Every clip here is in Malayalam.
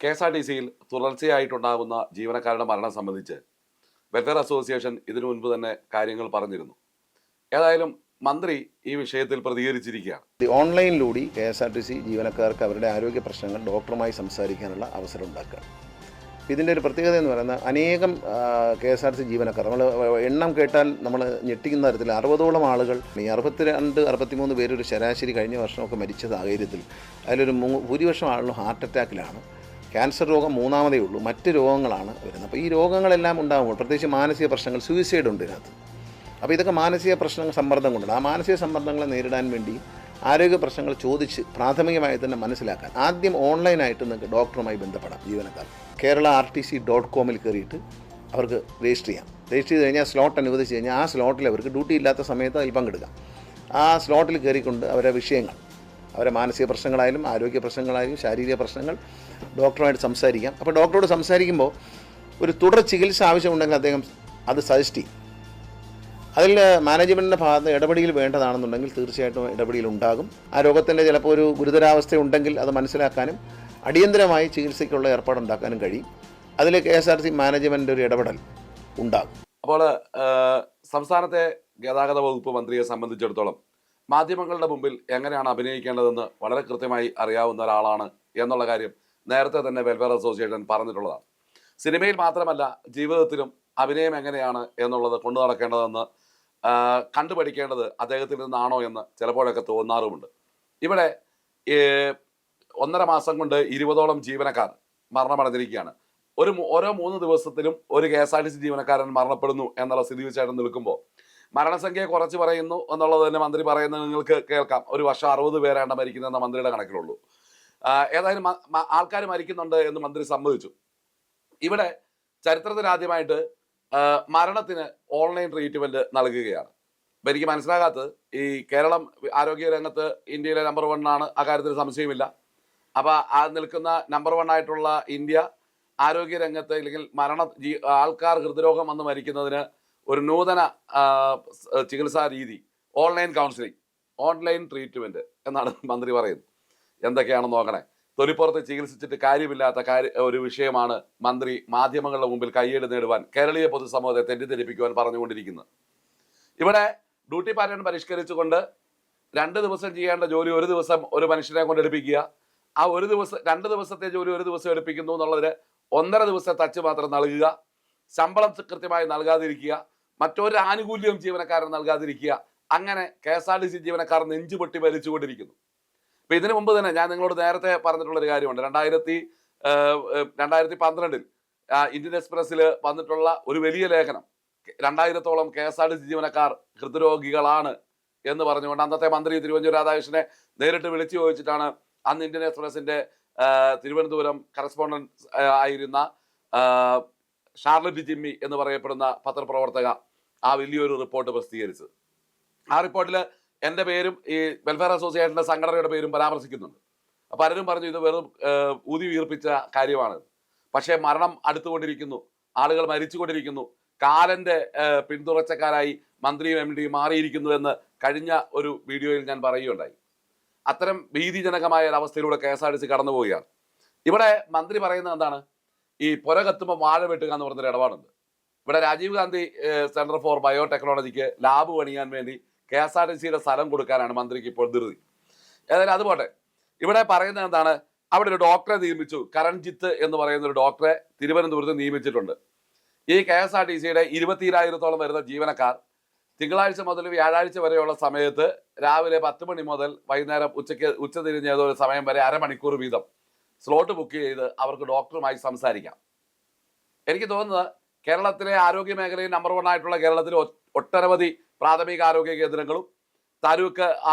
KSRTCയിൽ തുടർച്ചയായിട്ടുണ്ടാകുന്ന ജീവനക്കാരുടെ മരണം സംബന്ധിച്ച് വെൽഫെയർ അസോസിയേഷൻ ഇതിനു മുൻപ് തന്നെ കാര്യങ്ങൾ പറഞ്ഞിരുന്നു. ഏതായാലും മന്ത്രി ഈ വിഷയത്തിൽ പ്രതികരിച്ചിരിക്കുകയാണ്. ഓൺലൈനിലൂടെ KSRTC ജീവനക്കാർക്ക് അവരുടെ ആരോഗ്യ പ്രശ്നങ്ങൾ ഡോക്ടറുമായി സംസാരിക്കാനുള്ള അവസരം ഉണ്ടാക്കുക. ഇതിൻ്റെ ഒരു പ്രത്യേകത എന്ന് പറയുന്നത് അനേകം KSRTC ജീവനക്കാർ നമ്മൾ എണ്ണം കേട്ടാൽ നമ്മൾ ഞെട്ടിക്കുന്ന തരത്തിൽ 60ഓളം ആളുകൾ, ഈ 62-63 പേര് ഒരു ശരാശരി കഴിഞ്ഞ വർഷമൊക്കെ മരിച്ച സാഹചര്യത്തിൽ അതിലൊരു ഭൂരിപക്ഷം ആളുകളും ഹാർട്ട് അറ്റാക്കിലാണ്. ക്യാൻസർ രോഗം മൂന്നാമതേ ഉള്ളൂ, മറ്റ് രോഗങ്ങളാണ് വരുന്നത്. അപ്പോൾ ഈ രോഗങ്ങളെല്ലാം ഉണ്ടാകുമ്പോൾ പ്രത്യേകിച്ച് മാനസിക പ്രശ്നങ്ങൾ, സൂയിസൈഡ് ഉണ്ട് ഇതിനകത്ത്. അപ്പോൾ ഇതൊക്കെ മാനസിക പ്രശ്നങ്ങൾ, സമ്മർദ്ദം കൊണ്ടുണ്ട്. ആ മാനസിക സമ്മർദ്ദങ്ങളെ നേരിടാൻ വേണ്ടി ആരോഗ്യ പ്രശ്നങ്ങൾ ചോദിച്ച് പ്രാഥമികമായി തന്നെ മനസ്സിലാക്കാൻ ആദ്യം ഓൺലൈനായിട്ട് നിങ്ങൾക്ക് ഡോക്ടറുമായി ബന്ധപ്പെടാം. ജീവനക്കാർ kerala.rtc.com കയറിയിട്ട് അവർക്ക് രജിസ്റ്റർ ചെയ്യാം. രജിസ്റ്റർ ചെയ്ത് കഴിഞ്ഞാൽ സ്ലോട്ട് അനുവദിച്ച് കഴിഞ്ഞാൽ ആ സ്ലോട്ടിൽ അവർക്ക് ഡ്യൂട്ടി ഇല്ലാത്ത സമയത്ത് അതിൽ പങ്കെടുക്കാം. ആ സ്ലോട്ടിൽ കയറിക്കൊണ്ട് അവരെ വിഷയങ്ങൾ, അവരെ മാനസിക പ്രശ്നങ്ങളായാലും ആരോഗ്യ പ്രശ്നങ്ങളായാലും ശാരീരിക പ്രശ്നങ്ങൾ ഡോക്ടറുമായിട്ട് സംസാരിക്കാം. അപ്പോൾ ഡോക്ടറോട് സംസാരിക്കുമ്പോൾ ഒരു തുടർ ചികിത്സ ആവശ്യമുണ്ടെങ്കിൽ അദ്ദേഹം അത് സജസ്റ്റ് ചെയ്യും. അതിൽ മാനേജ്മെൻറ്റിൻ്റെ ഭാഗത്ത് ഇടപെടൽ വേണ്ടതാണെന്നുണ്ടെങ്കിൽ തീർച്ചയായിട്ടും ഇടപെടൽ ഉണ്ടാകും. ആ രോഗത്തിൻ്റെ ചിലപ്പോൾ ഒരു ഗുരുതരാവസ്ഥ ഉണ്ടെങ്കിൽ അത് മനസ്സിലാക്കാനും അടിയന്തരമായി ചികിത്സയ്ക്കുള്ള ഏർപ്പാടുണ്ടാക്കാനും കഴിയും. അതിൽ KSRTC മാനേജ്മെൻറ്റിൻ്റെ ഒരു ഇടപെടൽ ഉണ്ടാകും. അപ്പോൾ സംസ്ഥാനത്തെ ഗതാഗത വകുപ്പ് മന്ത്രിയെ സംബന്ധിച്ചിടത്തോളം മാധ്യമങ്ങളുടെ മുമ്പിൽ എങ്ങനെയാണ് അഭിനയിക്കേണ്ടതെന്ന് വളരെ കൃത്യമായി അറിയാവുന്ന ഒരാളാണ് എന്നുള്ള കാര്യം നേരത്തെ തന്നെ വെൽഫെയർ അസോസിയേഷൻ പറഞ്ഞിട്ടുള്ളതാണ്. സിനിമയിൽ മാത്രമല്ല, ജീവിതത്തിലും അഭിനയം എങ്ങനെയാണ് എന്നുള്ളത് കൊണ്ടു നടക്കേണ്ടതെന്ന് കണ്ടുപഠിക്കേണ്ടത് അദ്ദേഹത്തിൽ നിന്നാണോ എന്ന് ചിലപ്പോഴൊക്കെ തോന്നാറുമുണ്ട്. ഇവിടെ 1.5 മാസം കൊണ്ട് 20ഓളം ജീവനക്കാർ മരണമടഞ്ഞിരിക്കുകയാണ്. ഓരോ 3 ദിവസത്തിലും ഒരു KSRTC ജീവനക്കാരൻ മരണപ്പെടുന്നു എന്നുള്ള സ്ഥിതിവിശേഷം നിൽക്കുമ്പോൾ മരണസംഖ്യയെ കുറച്ച് പറയുന്നു എന്നുള്ളത് തന്നെ മന്ത്രി പറയുന്നത് നിങ്ങൾക്ക് കേൾക്കാം. ഒരു വർഷം 60 പേരാണ് മരിക്കുന്നതെന്ന മന്ത്രിയുടെ കണക്കിലുള്ളൂ. ഏതായാലും ആൾക്കാർ മരിക്കുന്നുണ്ട് എന്ന് മന്ത്രി സമ്മതിച്ചു. ഇവിടെ ചരിത്രത്തിലാദ്യമായിട്ട് മരണത്തിന് ഓൺലൈൻ ട്രീറ്റ്മെൻറ്റ് നൽകുകയാണ്. അപ്പം എനിക്ക് മനസ്സിലാകാത്തത്, ഈ കേരളം ആരോഗ്യ രംഗത്ത് ഇന്ത്യയിലെ നമ്പർ 1 ആണ്, അക്കാര്യത്തിൽ സംശയമില്ല. അപ്പോൾ ആ നിൽക്കുന്ന നമ്പർ 1 ആയിട്ടുള്ള ഇന്ത്യ ആരോഗ്യ രംഗത്ത്, അല്ലെങ്കിൽ ആൾക്കാർ ഹൃദ്രോഗം വന്ന് മരിക്കുന്നതിന് ഒരു നൂതന ചികിത്സാ രീതി ഓൺലൈൻ കൗൺസിലിംഗ്, ഓൺലൈൻ ട്രീറ്റ്മെൻറ്റ് എന്നാണ് മന്ത്രി പറയുന്നത്. എന്തൊക്കെയാണെന്ന് നോക്കണേ. തൊലിപ്പുറത്ത് ചികിത്സിച്ചിട്ട് കാര്യമില്ലാത്ത ഒരു വിഷയമാണ് മന്ത്രി മാധ്യമങ്ങളുടെ മുമ്പിൽ കയ്യേട് നേടുവാൻ, കേരളീയ പൊതുസമൂഹത്തെ തെറ്റിദ്ധരിപ്പിക്കുവാൻ പറഞ്ഞുകൊണ്ടിരിക്കുന്നത്. ഇവിടെ ഡ്യൂട്ടി പാറ്റേൺ പരിഷ്കരിച്ചുകൊണ്ട് 2 ദിവസം ചെയ്യേണ്ട ജോലി 1 ദിവസം ഒരു മനുഷ്യനെ കൊണ്ട് എടുപ്പിക്കുക. ആ 2 ദിവസത്തെ ജോലി 1 ദിവസം എടുപ്പിക്കുന്നു എന്നുള്ളതിന് 1.5 ദിവസം ടച്ച് മാത്രം നൽകുക. ശമ്പളം കൃത്യമായി നൽകാതിരിക്കുക. മറ്റൊരു ആനുകൂല്യവും ജീവനക്കാരൻ നൽകാതിരിക്കുക. അങ്ങനെ KSRTC ജീവനക്കാർ നെഞ്ചുപൊട്ടി ഭരിച്ചുകൊണ്ടിരിക്കുന്നു. അപ്പം ഇതിനു മുമ്പ് തന്നെ ഞാൻ നിങ്ങളോട് നേരത്തെ പറഞ്ഞിട്ടുള്ളൊരു കാര്യമുണ്ട്. 2012 ഇന്ത്യൻ എക്സ്പ്രസ്സിൽ വന്നിട്ടുള്ള ഒരു വലിയ ലേഖനം, 2000ഓളം KSRTC ജീവനക്കാർ ഹൃദ്രോഗികളാണ് എന്ന് പറഞ്ഞുകൊണ്ട് അന്നത്തെ മന്ത്രി തിരുവഞ്ചൂർ രാധാകൃഷ്ണനെ നേരിട്ട് വിളിച്ചു ചോദിച്ചിട്ടാണ് അന്ന് ഇന്ത്യൻ എക്സ്പ്രസിൻ്റെ തിരുവനന്തപുരം കറസ്പോണ്ടന്റ് ആയിരുന്ന ഷാർലറ്റ് ജിമ്മി എന്ന് പറയപ്പെടുന്ന പത്രപ്രവർത്തക ആ വലിയൊരു റിപ്പോർട്ട് പ്രസിദ്ധീകരിച്ചത്. ആ റിപ്പോർട്ടിൽ എൻ്റെ പേരും ഈ വെൽഫെയർ അസോസിയേഷൻ്റെ സംഘടനയുടെ പേരും പരാമർശിക്കുന്നുണ്ട്. പലരും പറഞ്ഞു ഇത് വെറും ഊതി വീർപ്പിച്ച കാര്യമാണ്. പക്ഷേ മരണം അടുത്തുകൊണ്ടിരിക്കുന്നു, ആളുകൾ മരിച്ചുകൊണ്ടിരിക്കുന്നു, കാലൻ്റെ പിന്തുടർച്ചക്കാരായി മന്ത്രിയും MDയും മാറിയിരിക്കുന്നു എന്ന് കഴിഞ്ഞ ഒരു വീഡിയോയിൽ ഞാൻ പറയുകയുണ്ടായി. അത്തരം ഭീതിജനകമായ ഒരവസ്ഥയിലൂടെ KSRTC കടന്നു പോവുകയാണ്. ഇവിടെ മന്ത്രി പറയുന്നത് എന്താണ്? ഈ പുര കത്തുമ്പോൾ വാഴ വെട്ടുക എന്ന് പറഞ്ഞൊരു ഇടപാടുണ്ട്. ഇവിടെ രാജീവ് ഗാന്ധി സെൻറ്റർ ഫോർ ബയോടെക്നോളജിക്ക് ലാബ് പണിയാൻ വേണ്ടി KSRTCയുടെ സ്ഥലം കൊടുക്കാനാണ് മന്ത്രിക്ക് ഇപ്പോൾ ധൃതി. ഏതായാലും അതുപോട്ടെ. ഇവിടെ പറയുന്നത് എന്താണ്? അവിടെ ഒരു ഡോക്ടറെ നിയമിച്ചു. കരൺജിത്ത് എന്ന് പറയുന്ന ഒരു ഡോക്ടറെ തിരുവനന്തപുരത്ത് നിയമിച്ചിട്ടുണ്ട്. ഈ KSRTCയുടെ 22,000ഓളം വരുന്ന ജീവനക്കാർ തിങ്കളാഴ്ച മുതൽ വ്യാഴാഴ്ച വരെയുള്ള സമയത്ത് രാവിലെ 10 മണി മുതൽ വൈകുന്നേരം ഉച്ചതിരിഞ്ഞ ഏതൊരു സമയം വരെ അരമണിക്കൂർ വീതം സ്ലോട്ട് ബുക്ക് ചെയ്ത് അവർക്ക് ഡോക്ടറുമായി സംസാരിക്കാം. എനിക്ക് തോന്നുന്നത് കേരളത്തിലെ ആരോഗ്യ മേഖലയിൽ നമ്പർ 1 ആയിട്ടുള്ള കേരളത്തിലെ ഒട്ടനവധി പ്രാഥമിക ആരോഗ്യ കേന്ദ്രങ്ങളും താലൂക്ക്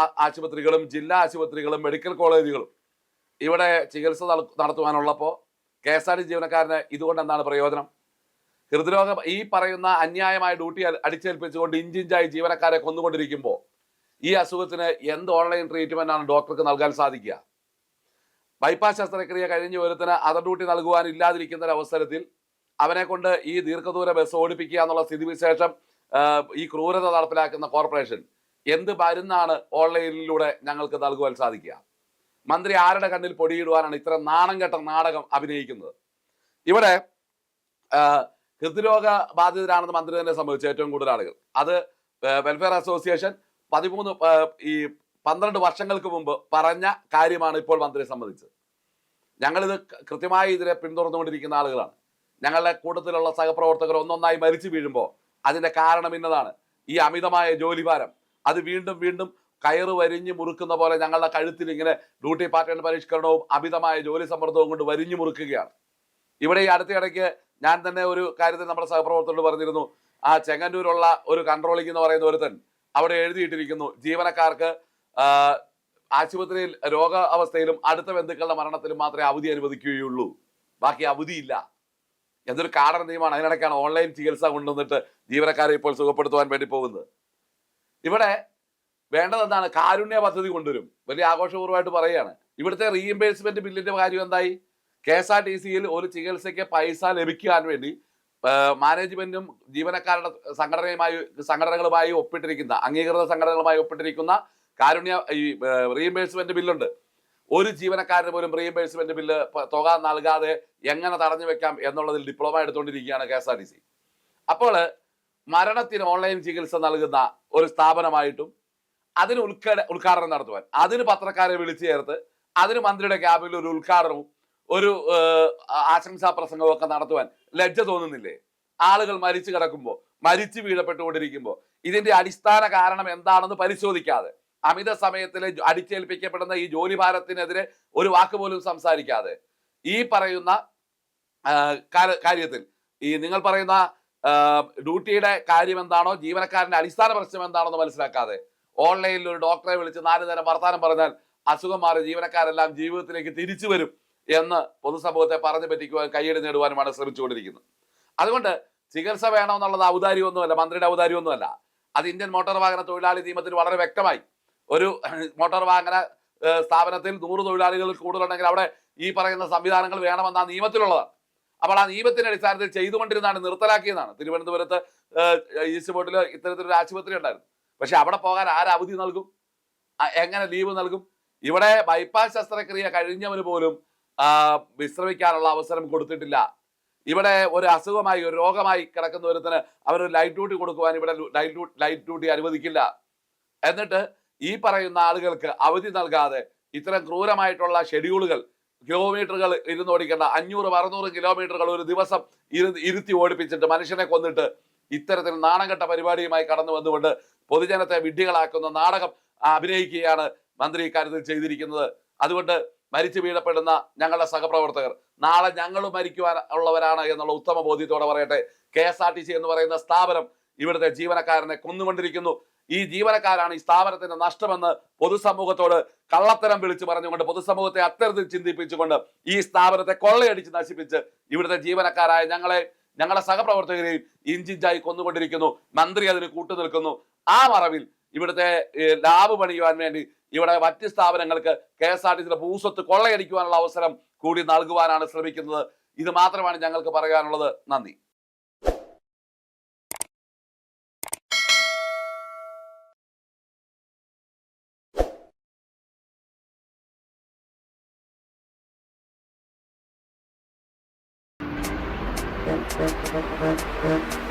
ആശുപത്രികളും ജില്ലാ ആശുപത്രികളും മെഡിക്കൽ കോളേജുകളും ഇവിടെ ചികിത്സ നടത്തുവാനുള്ളപ്പോൾ KSRTC ജീവനക്കാരന് ഇതുകൊണ്ട് എന്താണ് പ്രയോജനം? ഹൃദ്രോഗം ഈ പറയുന്ന അന്യായമായ ഡ്യൂട്ടി അടിച്ചേൽപ്പിച്ചുകൊണ്ട് ഇഞ്ചിഞ്ചായി ജീവനക്കാരെ കൊന്നുകൊണ്ടിരിക്കുമ്പോൾ ഈ അസുഖത്തിന് എന്ത് ഓൺലൈൻ ട്രീറ്റ്മെൻറ്റാണ് ഡോക്ടർക്ക് നൽകാൻ സാധിക്കുക? ബൈപ്പാസ് ശസ്ത്രക്രിയ കഴിഞ്ഞ ഒരുത്തിന് അതർ ഡ്യൂട്ടി നൽകുവാനില്ലാതിരിക്കുന്ന ഒരു അവസരത്തിൽ അവനെ കൊണ്ട് ഈ ദീർഘദൂര ബസ് ഓടിപ്പിക്കുക എന്നുള്ള സ്ഥിതിവിശേഷം ഈ ക്രൂരത നടപ്പിലാക്കുന്ന കോർപ്പറേഷൻ എന്ത് മരുന്നാണ് ഓൺലൈനിലൂടെ ഞങ്ങൾക്ക് നൽകുവാൻ സാധിക്കുക? മന്ത്രി ആരുടെ കണ്ണിൽ പൊടിയിടുവാനാണ് ഇത്ര നാണം കെട്ട നാടകം അഭിനയിക്കുന്നത്? ഇവിടെ ഹൃദ്രോഗ ബാധിതരാണെന്ന് മന്ത്രി തന്നെ സംഭവിച്ചു ഏറ്റവും കൂടുതൽ ആളുകൾ. അത് വെൽഫെയർ അസോസിയേഷൻ 12 വർഷങ്ങൾക്ക് മുമ്പ് പറഞ്ഞ കാര്യമാണ് ഇപ്പോൾ മന്ത്രിയെ സംബന്ധിച്ചത്. ഞങ്ങളിത് കൃത്യമായി ഇതിനെ പിന്തുടർന്നുകൊണ്ടിരിക്കുന്ന ആളുകളാണ്. ഞങ്ങളുടെ കൂട്ടത്തിലുള്ള സഹപ്രവർത്തകർ ഒന്നൊന്നായി മരിച്ചു വീഴുമ്പോൾ അതിന്റെ കാരണം ഇന്നതാണ്. ഈ അമിതമായ ജോലിഭാരം അത് വീണ്ടും വീണ്ടും കയറ് വരിഞ്ഞു മുറുക്കുന്ന പോലെ ഞങ്ങളുടെ കഴുത്തിൽ ഇങ്ങനെ ഡ്യൂട്ടി പാറ്റേൺ പരിഷ്കരണവും അമിതമായ ജോലി സമ്മർദ്ദവും കൊണ്ട് വരിഞ്ഞു മുറുക്കുകയാണ്. ഇവിടെ ഈ അടുത്തിടയ്ക്ക് ഞാൻ തന്നെ ഒരു കാര്യത്തിൽ നമ്മുടെ സഹപ്രവർത്തകരോട് പറഞ്ഞിരുന്നു, ആ ചെങ്ങന്നൂരുള്ള ഒരു കൺട്രോളിംഗ് എന്ന് പറയുന്ന ഒരുത്തൻ അവിടെ എഴുതിയിട്ടിരിക്കുന്നു, ജീവനക്കാർക്ക് ആശുപത്രിയിൽ രോഗ അവസ്ഥയിലും അടുത്ത ബന്ധുക്കളുടെ മരണത്തിലും മാത്രമേ അവധി അനുവദിക്കുകയുള്ളൂ, ബാക്കി അവധിയില്ല. എന്തൊരു കാടൻ നിയമമാണ്! അതിനിടയ്ക്കാണ് ഓൺലൈൻ ചികിത്സ കൊണ്ടുവന്നിട്ട് ജീവനക്കാരെ ഇപ്പോൾ സുഖപ്പെടുത്തുവാൻ വേണ്ടി പോകുന്നത്. ഇവിടെ വേണ്ടതെന്താണ്? കാരുണ്യ പദ്ധതി കൊണ്ടുവരും, വലിയ ആഘോഷപൂർവ്വമായിട്ട് പറയുകയാണ്. ഇവിടുത്തെ റീഇംബേഴ്സ്മെന്റ് ബില്ലിന്റെ കാര്യം എന്തായി? KSRTCയിൽ ഒരു ചികിത്സയ്ക്ക് പൈസ ലഭിക്കാൻ വേണ്ടി മാനേജ്മെന്റും ജീവനക്കാരുടെ സംഘടനകളുമായി ഒപ്പിട്ടിരിക്കുന്ന, അംഗീകൃത സംഘടനകളുമായി ഒപ്പിട്ടിരിക്കുന്ന കാരുണ്യ റീഇംബേഴ്സ്മെന്റ് ബില്ലുണ്ട്. ഒരു ജീവനക്കാരന് പോലും റീഇംബേഴ്സ്മെന്റ് ബില്ല് തുക നൽകാതെ എങ്ങനെ തടഞ്ഞു വെക്കാം എന്നുള്ളതിൽ ഡിപ്ലോമ എടുത്തുകൊണ്ടിരിക്കുകയാണ് KSRTC. അപ്പോൾ മരണത്തിന് ഓൺലൈൻ ചികിത്സ നൽകുന്ന ഒരു സ്ഥാപനമായിട്ടും അതിന് ഉദ്ഘാടനം നടത്തുവാൻ, അതിന് പത്രക്കാരെ വിളിച്ചു ചേർത്ത് അതിന് മന്ത്രിയുടെ ക്യാബിൽ ഒരു ഉദ്ഘാടനവും ഒരു ആശംസാ പ്രസംഗവും ഒക്കെ നടത്തുവാൻ ലജ്ജ തോന്നുന്നില്ലേ? ആളുകൾ മരിച്ചു കിടക്കുമ്പോൾ, മരിച്ചു വീഴപ്പെട്ടുകൊണ്ടിരിക്കുമ്പോൾ ഇതിന്റെ അടിസ്ഥാന കാരണം എന്താണെന്ന് പരിശോധിക്കാതെ, അമിത സമയത്തിൽ അടിച്ചേൽപ്പിക്കപ്പെടുന്ന ഈ ജോലി ഭാരത്തിനെതിരെ ഒരു വാക്ക് പോലും സംസാരിക്കാതെ, ഈ പറയുന്ന കാര്യത്തിൽ ഈ നിങ്ങൾ പറയുന്ന ഡ്യൂട്ടിയുടെ കാര്യം എന്താണോ, ജീവനക്കാരന്റെ അടിസ്ഥാന പ്രശ്നം എന്താണെന്ന് മനസ്സിലാക്കാതെ ഓൺലൈനിൽ ഒരു ഡോക്ടറെ വിളിച്ച് 4 നേരം വർത്താനം പറഞ്ഞാൽ അസുഖം മാറി ജീവനക്കാരെല്ലാം ജീവിതത്തിലേക്ക് തിരിച്ചു വരും എന്ന് പൊതുസമൂഹത്തെ പറഞ്ഞു പറ്റിക്കുവാൻ, കയ്യടി നേടുവാനുമാണ് ശ്രമിച്ചുകൊണ്ടിരിക്കുന്നത്. അതുകൊണ്ട് ചികിത്സ വേണമെന്നുള്ളത് ഔദാര്യമൊന്നുമല്ല, മന്ത്രിയുടെ ഔദാര്യമൊന്നുമല്ല. അത് ഇന്ത്യൻ മോട്ടോർ വാഹന തൊഴിലാളി നിയമത്തിൽ വളരെ വ്യക്തമായി. ഒരു മോട്ടോർ വാഹന സ്ഥാപനത്തിൽ 100 തൊഴിലാളികൾ കൂടുതലുണ്ടെങ്കിൽ അവിടെ ഈ പറയുന്ന സംവിധാനങ്ങൾ വേണമെന്ന നിയമത്തിലുള്ളതാണ്. അപ്പോൾ ആ നിയമത്തിന്റെ അടിസ്ഥാനത്തിൽ ചെയ്തുകൊണ്ടിരുന്നതാണ്, നിർത്തലാക്കിയതാണ്. തിരുവനന്തപുരത്ത് ഈസ്റ്റ് ബോർഡിൽ ഇത്തരത്തിലൊരു ആശുപത്രി ഉണ്ടായിരുന്നു. പക്ഷെ അവിടെ പോകാൻ ആര് അവധി നൽകും? എങ്ങനെ ലീവ് നൽകും? ഇവിടെ ബൈപ്പാസ് ശസ്ത്രക്രിയ കഴിഞ്ഞവന് പോലും വിശ്രമിക്കാനുള്ള അവസരം കൊടുത്തിട്ടില്ല. ഇവിടെ ഒരു അസുഖമായി, ഒരു രോഗമായി കിടക്കുന്ന ഒരുത്തിന് അവരൊരു ലൈറ്റ് ഡ്യൂട്ടി കൊടുക്കുവാൻ ഇവിടെ ലൈറ്റ് ഡ്യൂട്ടി അനുവദിക്കില്ല. എന്നിട്ട് ഈ പറയുന്ന ആളുകൾക്ക് അവധി നൽകാതെ ഇത്തരം ക്രൂരമായിട്ടുള്ള ഷെഡ്യൂളുകൾ, കിലോമീറ്ററുകൾ ഇരുന്നോടിക്കേണ്ട 500-600 കിലോമീറ്ററുകൾ ഒരു ദിവസം ഇരുത്തി ഓടിപ്പിച്ചിട്ട് മനുഷ്യനെ കൊന്നിട്ട് ഇത്തരത്തിൽ നാണംകെട്ട പരിപാടിയുമായി കടന്നു വന്നുകൊണ്ട് പൊതുജനത്തെ വിഡ്ഢികളാക്കുന്ന നാടകം അഭിനയിക്കുകയാണ് മന്ത്രി ഇക്കാര്യത്തിൽ ചെയ്തിരിക്കുന്നത്. അതുകൊണ്ട് മരിച്ചു വീഴപ്പെടുന്ന ഞങ്ങളുടെ സഹപ്രവർത്തകർ നാളെ ഞങ്ങളും മരിക്കുവാൻ ഉള്ളവരാണ് എന്നുള്ള ഉത്തമ ബോധ്യത്തോടെ പറയട്ടെ. KSRTC എന്ന് പറയുന്ന സ്ഥാപനം ഇവിടുത്തെ ജീവനക്കാരനെ കൊന്നുകൊണ്ടിരിക്കുന്നു. ഈ ജീവനക്കാരാണ് ഈ സ്ഥാപനത്തിന്റെ നഷ്ടമെന്ന് പൊതുസമൂഹത്തോട് കള്ളത്തരം വിളിച്ചു പറഞ്ഞുകൊണ്ട്, പൊതുസമൂഹത്തെ അത്തരത്തിൽ ചിന്തിപ്പിച്ചുകൊണ്ട് ഈ സ്ഥാപനത്തെ കൊള്ളയടിച്ച് നശിപ്പിച്ച് ഇവിടുത്തെ ജീവനക്കാരായ ഞങ്ങളുടെ സഹപ്രവർത്തകരെയും ഇഞ്ചിഞ്ചായി കൊന്നുകൊണ്ടിരിക്കുന്നു. മന്ത്രി അതിന് കൂട്ടുനിൽക്കുന്നു. ആ മറവിൽ ഇവിടുത്തെ ലാബ് പണിയുവാൻ വേണ്ടി ഇവിടെ മറ്റ് സ്ഥാപനങ്ങൾക്ക് KSRTCയുടെ ഭൂസ്വത്ത് കൊള്ളയടിക്കുവാനുള്ള അവസരം കൂടി നൽകുവാനാണ് ശ്രമിക്കുന്നത്. ഇത് മാത്രമാണ് ഞങ്ങൾക്ക് പറയാനുള്ളത്. നന്ദി. Thank you.